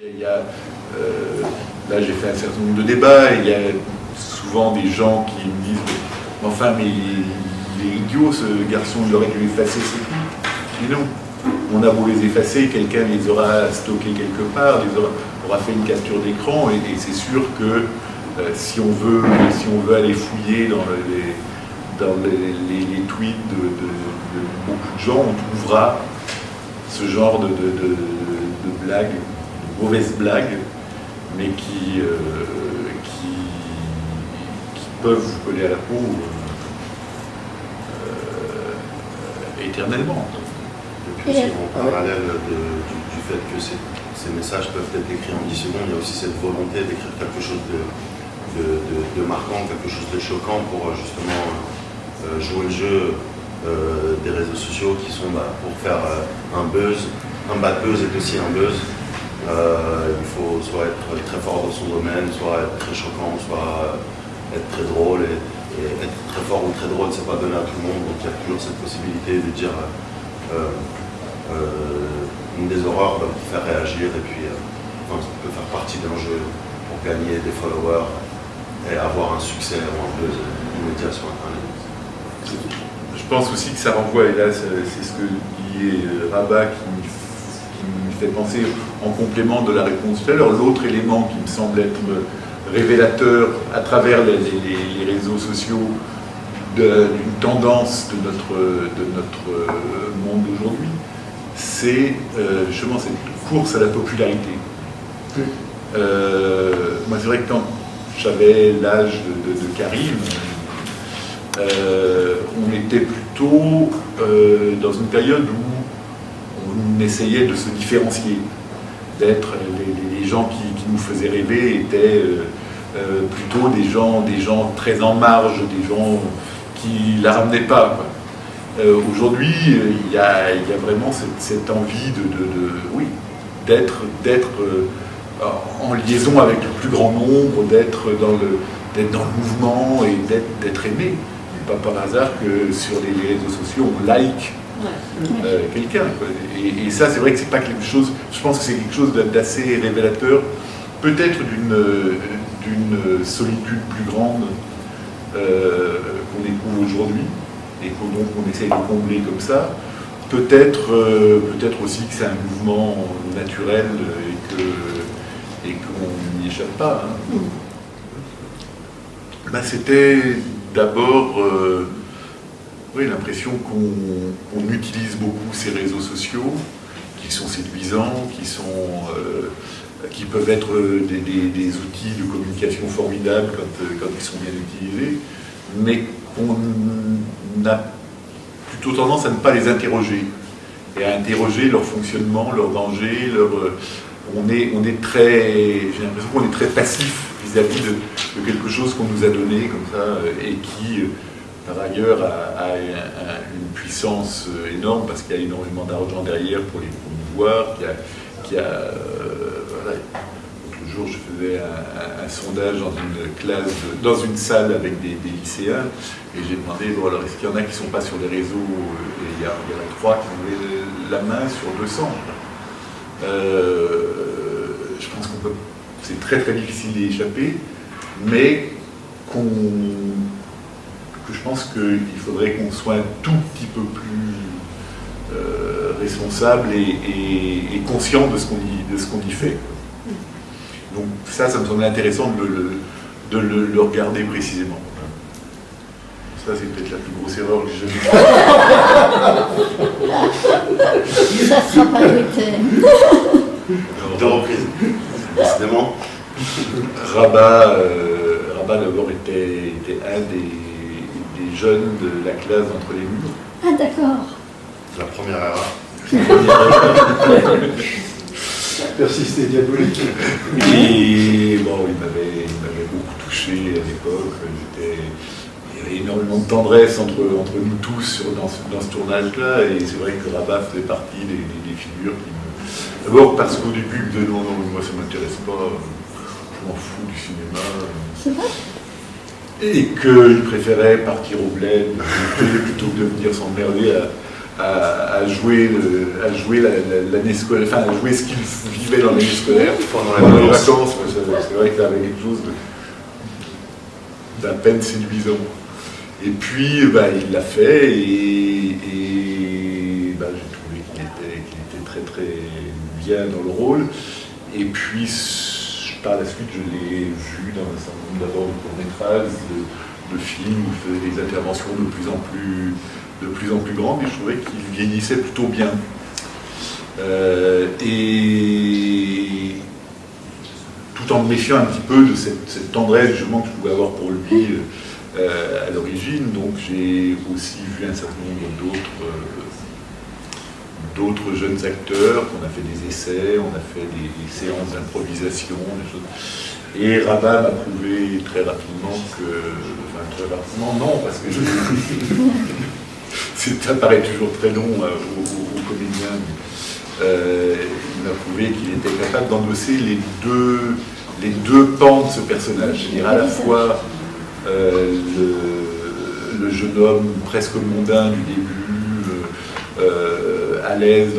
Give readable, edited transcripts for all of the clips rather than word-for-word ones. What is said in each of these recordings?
Il y a, là j'ai fait un certain nombre de débats, et il y a souvent des gens qui me disent « Enfin, mais il est idiot ce garçon, il aurait dû effacer ses trucs. » Mais non, on a beau les effacer, quelqu'un les aura stockés quelque part, aura fait une capture d'écran, et c'est sûr que si on veut aller fouiller dans les tweets de beaucoup de gens, on trouvera ce genre de blagues, de mauvaises blagues, mais qui peuvent vous coller à la peau éternellement. Et puis aussi, en parallèle du fait que ces messages peuvent être écrits en 10 secondes, il y a aussi cette volonté d'écrire quelque chose de marquant, quelque chose de choquant pour justement jouer le jeu des réseaux sociaux qui sont pour faire un buzz. Un bad buzz est aussi un buzz. Il faut soit être très fort dans son domaine, soit être très choquant, soit être très drôle. Et être très fort ou très drôle, c'est pas donné à tout le monde. Donc il y a toujours cette possibilité de dire une des horreurs qui faire réagir. Et puis ça peut faire partie d'un jeu pour gagner des followers et avoir un succès ou un buzz immédiat sur Internet. Je pense aussi que ça renvoie, et là c'est ce que dit Rabat qui me fait penser en complément de la réponse tout à l'heure, l'autre élément qui me semble être révélateur à travers les réseaux sociaux d'une tendance de notre monde d'aujourd'hui, c'est justement cette course à la popularité. Moi c'est vrai que quand j'avais l'âge de Karim, on était plutôt dans une période où on essayait de se différencier, d'être les gens qui nous faisaient rêver étaient plutôt des gens très en marge, des gens qui la ramenaient pas, quoi. Aujourd'hui, il y a vraiment cette envie d'être en liaison avec le plus grand nombre, d'être dans le mouvement et d'être aimé. Pas par hasard que sur les réseaux sociaux on like quelqu'un. Et ça, c'est vrai que c'est pas quelque chose, je pense que c'est quelque chose d'assez révélateur, peut-être d'une solitude plus grande qu'on éprouve aujourd'hui et donc on essaye de combler comme ça. Peut-être aussi que c'est un mouvement naturel et qu'on n'y échappe pas. C'était d'abord l'impression qu'on utilise beaucoup ces réseaux sociaux, qui sont séduisants, qui peuvent être des outils de communication formidables quand ils sont bien utilisés, mais qu'on a plutôt tendance à ne pas les interroger, et à interroger leur fonctionnement, leur danger, j'ai l'impression qu'on est très passif vis-à-vis de quelque chose qu'on nous a donné comme ça, et qui, par ailleurs, a une puissance énorme, parce qu'il y a énormément d'argent derrière pour les promouvoir, L'autre jour, je faisais un sondage dans une salle avec des lycéens, et j'ai demandé, alors est-ce qu'il y en a qui ne sont pas sur les réseaux, et il y en a 3 qui ont levé la main sur 200. Je pense c'est très très difficile d'y échapper, mais que je pense qu'il faudrait qu'on soit un tout petit peu plus responsable et conscient de ce qu'on y fait. Donc ça me semble intéressant de le regarder précisément. Ça, c'est peut-être la plus grosse erreur que j'ai jamais faite. Ça sera pas été. De reprise, décidément. Rabat d'abord était un des jeunes de la classe d'entre les murs. Ah d'accord. La première erreur. Persisté diabolique. Et bon, il m'avait beaucoup touché à l'époque. Il y avait énormément de tendresse entre nous tous dans ce tournage-là, et c'est vrai que Rabat faisait partie des figures qui me... D'abord parce qu'au début, il me disait non, moi ça m'intéresse pas, je m'en fous du cinéma. C'est vrai ? Et qu'il préférait partir au bled plutôt que de venir s'emmerder à jouer l'année scolaire, enfin à jouer ce qu'il vivait dans l'année scolaire pendant les vacances. C'est vrai que ça avait quelque chose d'à peine séduisant. Et puis il l'a fait et j'ai trouvé qu'il était très très bien dans le rôle. Et puis par la suite je l'ai vu dans un certain nombre d'abord de courts-métrages, de films où il faisait des interventions de plus en plus grandes, et je trouvais qu'il vieillissait plutôt bien. Et tout en me méfiant un petit peu de cette tendresse justement que je pouvais avoir pour lui à l'origine, donc j'ai aussi vu un certain nombre d'autres jeunes acteurs, on a fait des essais, on a fait des séances d'improvisation, des choses. Et Rabat m'a prouvé très rapidement non, parce que ça paraît toujours très long aux comédiens, mais il m'a prouvé qu'il était capable d'endosser les deux pans de ce personnage, c'est-à-dire à la fois le jeune homme presque mondain du début, à l'aise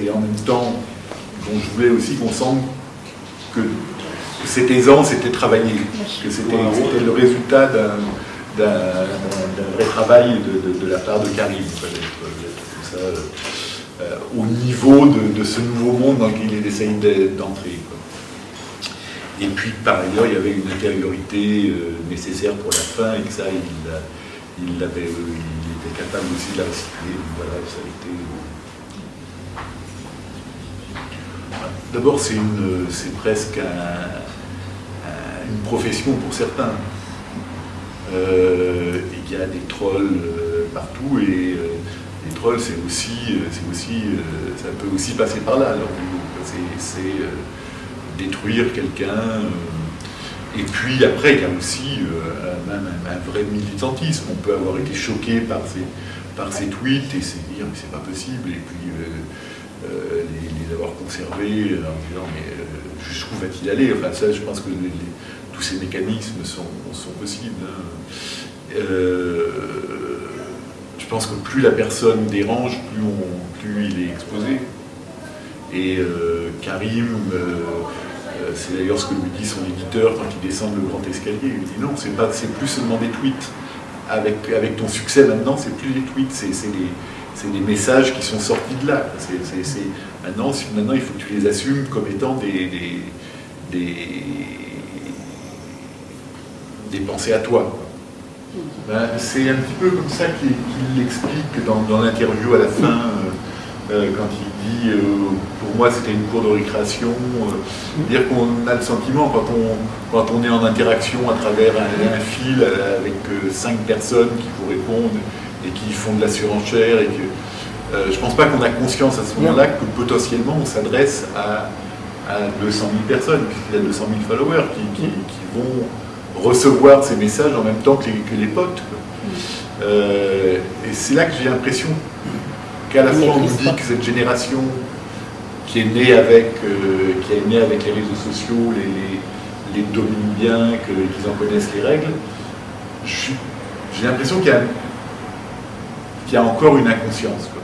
et en même temps dont je voulais aussi qu'on sente que cette aisance était travaillée, que c'était le résultat d'un vrai travail de la part de Karim, au niveau de ce nouveau monde dans lequel il essaye d'entrer. Et puis par ailleurs, il y avait une intériorité nécessaire pour la fin, et que ça, il était capable aussi de la recycler. Voilà, ça a été... D'abord, c'est presque une profession pour certains. Il y a des trolls partout, et les trolls, ça peut aussi passer par là. C'est détruire quelqu'un. Et puis après, il y a aussi même un vrai militantisme. On peut avoir été choqué par ces tweets et se dire que c'est pas possible, et puis les avoir conservés en disant mais jusqu'où va-t-il aller? Enfin ça, je pense que tous ces mécanismes sont possibles. Je pense que plus la personne dérange, plus il est exposé. Et Karim, c'est d'ailleurs ce que lui dit son éditeur quand il descend le grand escalier. Il lui dit non, c'est plus seulement des tweets. Avec ton succès maintenant, c'est plus des tweets, c'est des messages qui sont sortis de là. Maintenant, il faut que tu les assumes comme étant des pensées à toi. C'est un petit peu comme ça qu'il l'explique dans l'interview à la fin, quand il dit pour moi c'était une cour de récréation. Dire qu'on a le sentiment quand on est en interaction à travers un fil avec 5 personnes qui vous répondent et qui font de la surenchère, et que je pense pas qu'on a conscience à ce moment-là que potentiellement on s'adresse à 200 000 personnes, puisqu'il y a 200 000 followers qui vont recevoir ces messages en même temps que les potes. Et c'est là que j'ai l'impression qu'à la fois on nous dit que cette génération qui est née avec les réseaux sociaux, les dominent bien, qu'ils en connaissent les règles, j'ai l'impression qu'il y a encore une inconscience, quoi.